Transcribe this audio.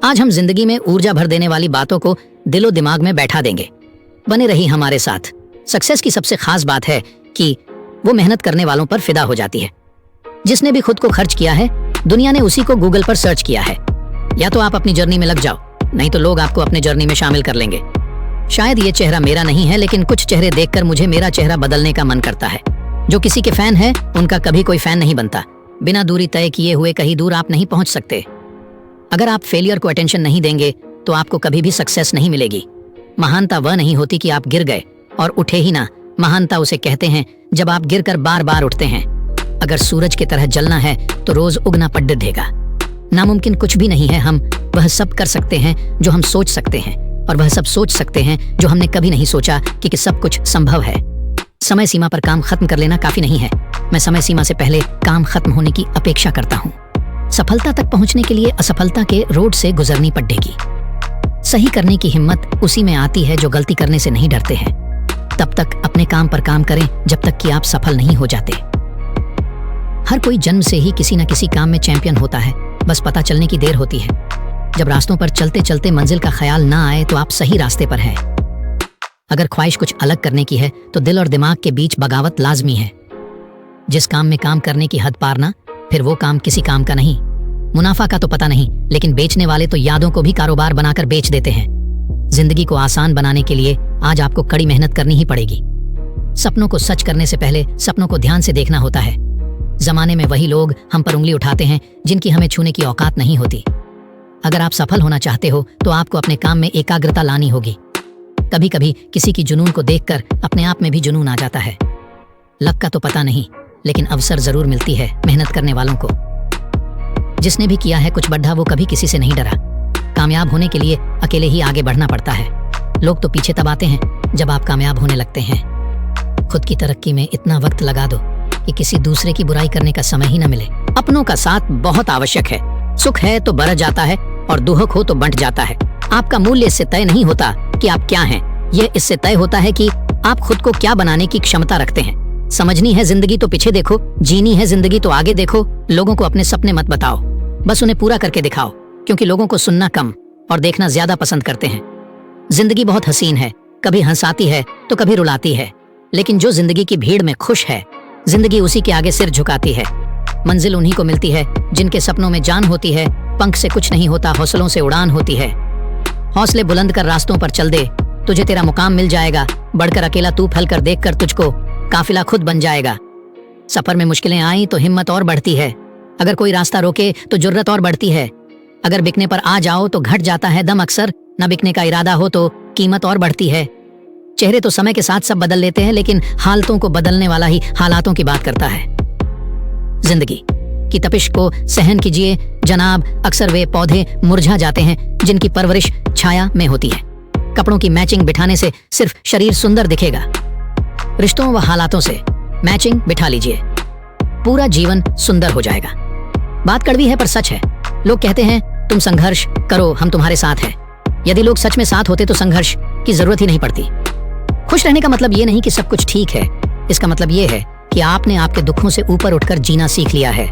आज हम जिंदगी में ऊर्जा भर देने वाली बातों को दिलो दिमाग में बैठा देंगे। बने रही हमारे साथ। सक्सेस की सबसे खास बात है कि वो मेहनत करने वालों पर फिदा हो जाती है। जिसने भी खुद को खर्च किया है, दुनिया ने उसी को गूगल पर सर्च किया है। या तो आप अपनी जर्नी में लग जाओ, नहीं तो लोग आपको अपने जर्नी में शामिल कर लेंगे। शायद ये चेहरा मेरा नहीं है, लेकिन कुछ चेहरे देखकर मुझे मेरा चेहरा बदलने का मन करता है। जो किसी के फैन है, उनका कभी कोई फैन नहीं बनता। बिना दूरी तय किए हुए कहीं दूर आप नहीं पहुंच सकते। अगर आप फेलियर को अटेंशन नहीं देंगे तो आपको कभी भी सक्सेस नहीं मिलेगी। महानता वह नहीं होती कि आप गिर गए और उठे ही ना। महानता उसे कहते हैं जब आप गिरकर बार बार उठते हैं। अगर सूरज की तरह जलना है तो रोज उगना पड़ देगा। नामुमकिन कुछ भी नहीं है। हम वह सब कर सकते हैं जो हम सोच सकते हैं, और वह सब सोच सकते हैं जो हमने कभी नहीं सोचा कि सब कुछ संभव है। समय सीमा पर काम खत्म कर लेना काफी नहीं है। मैं समय सीमा से पहले काम खत्म होने की अपेक्षा करता हूँ। सफलता तक पहुंचने के लिए असफलता के रोड से गुजरनी पड़ेगी। सही करने की हिम्मत उसी में आती है जो गलती करने से नहीं डरते हैं। तब तक अपने काम पर काम करें जब तक कि आप सफल नहीं हो जाते। हर कोई जन्म से ही किसी न किसी काम में चैंपियन होता है, बस पता चलने की देर होती है। जब रास्तों पर चलते चलते मंजिल का ख्याल ना आए तो आप सही रास्ते पर हैं। अगर ख्वाहिश कुछ अलग करने की है तो दिल और दिमाग के बीच बगावत लाजमी है। जिस काम में काम करने की हद पार ना, फिर वो काम किसी काम का नहीं। मुनाफा का तो पता नहीं, लेकिन बेचने वाले तो यादों को भी कारोबार बनाकर बेच देते हैं। जिंदगी को आसान बनाने के लिए आज आपको कड़ी मेहनत करनी ही पड़ेगी। सपनों को सच करने से पहले सपनों को ध्यान से देखना होता है। जमाने में वही लोग हम पर उंगली उठाते हैं जिनकी हमें छूने की औकात नहीं होती। अगर आप सफल होना चाहते हो तो आपको अपने काम में एकाग्रता लानी होगी। कभी कभी किसी की जुनून को देखकर अपने आप में भी जुनून आ जाता है। लक का तो पता नहीं, लेकिन अवसर जरूर मिलती है मेहनत करने वालों को। जिसने भी किया है कुछ बड़ा, वो कभी किसी से नहीं डरा। कामयाब होने के लिए अकेले ही आगे बढ़ना पड़ता है। लोग तो पीछे तब आते हैं जब आप कामयाब होने लगते हैं। खुद की तरक्की में इतना वक्त लगा दो कि किसी दूसरे की बुराई करने का समय ही न मिले। अपनों का साथ बहुत आवश्यक है। सुख है तो बरस जाता है और दुहक हो तो बंट जाता है। आपका मूल्य इससे तय नहीं होता कि आप क्या हैं, यह इससे तय होता है कि आप खुद को क्या बनाने की क्षमता रखते हैं। समझनी है जिंदगी तो पीछे देखो, जीनी है जिंदगी तो आगे देखो। लोगों को अपने सपने मत बताओ, बस उन्हें पूरा करके दिखाओ, क्योंकि लोगों को सुनना कम और देखना ज्यादा पसंद करते हैं। जिंदगी बहुत हसीन है, कभी हंसाती है तो कभी रुलाती है, लेकिन जो जिंदगी की भीड़ में खुश है, जिंदगी उसी के आगे सिर झुकाती है। मंजिल उन्हीं को मिलती है जिनके सपनों में जान होती है। पंख से कुछ नहीं होता, हौसलों से उड़ान होती है। हौसले बुलंद कर रास्तों पर चल दे, तुझे तेरा मुकाम मिल जाएगा। बढ़कर अकेला तू फल कर देख कर तुझको काफिला खुद बन जाएगा। सफर में मुश्किलें आई तो हिम्मत और बढ़ती है। अगर कोई रास्ता रोके तो जुर्रत और बढ़ती है। अगर बिकने पर आ जाओ तो घट जाता है दम अक्सर। न बिकने का इरादा हो तो कीमत और बढ़ती है। चेहरे तो समय के साथ सब बदल लेते हैं, लेकिन हालतों को बदलने वाला ही हालातों की बात करता है। जिंदगी की तपिश को सहन कीजिए जनाब। अक्सर वे पौधे मुरझा जाते हैं जिनकी परवरिश छाया में होती है। कपड़ों की मैचिंग बिठाने से सिर्फ शरीर सुंदर दिखेगा। रिश्तों व हालातों से मैचिंग बिठा लीजिए, पूरा जीवन सुंदर हो जाएगा। बात कड़वी है पर सच है। लोग कहते हैं तुम संघर्ष करो, हम तुम्हारे साथ हैं। यदि लोग सच में साथ होते तो संघर्ष की जरूरत ही नहीं पड़ती। खुश रहने का मतलब ये नहीं कि सब कुछ ठीक है। इसका मतलब ये है कि आपने आपके दुखों से ऊपर उठकर जीना सीख लिया है।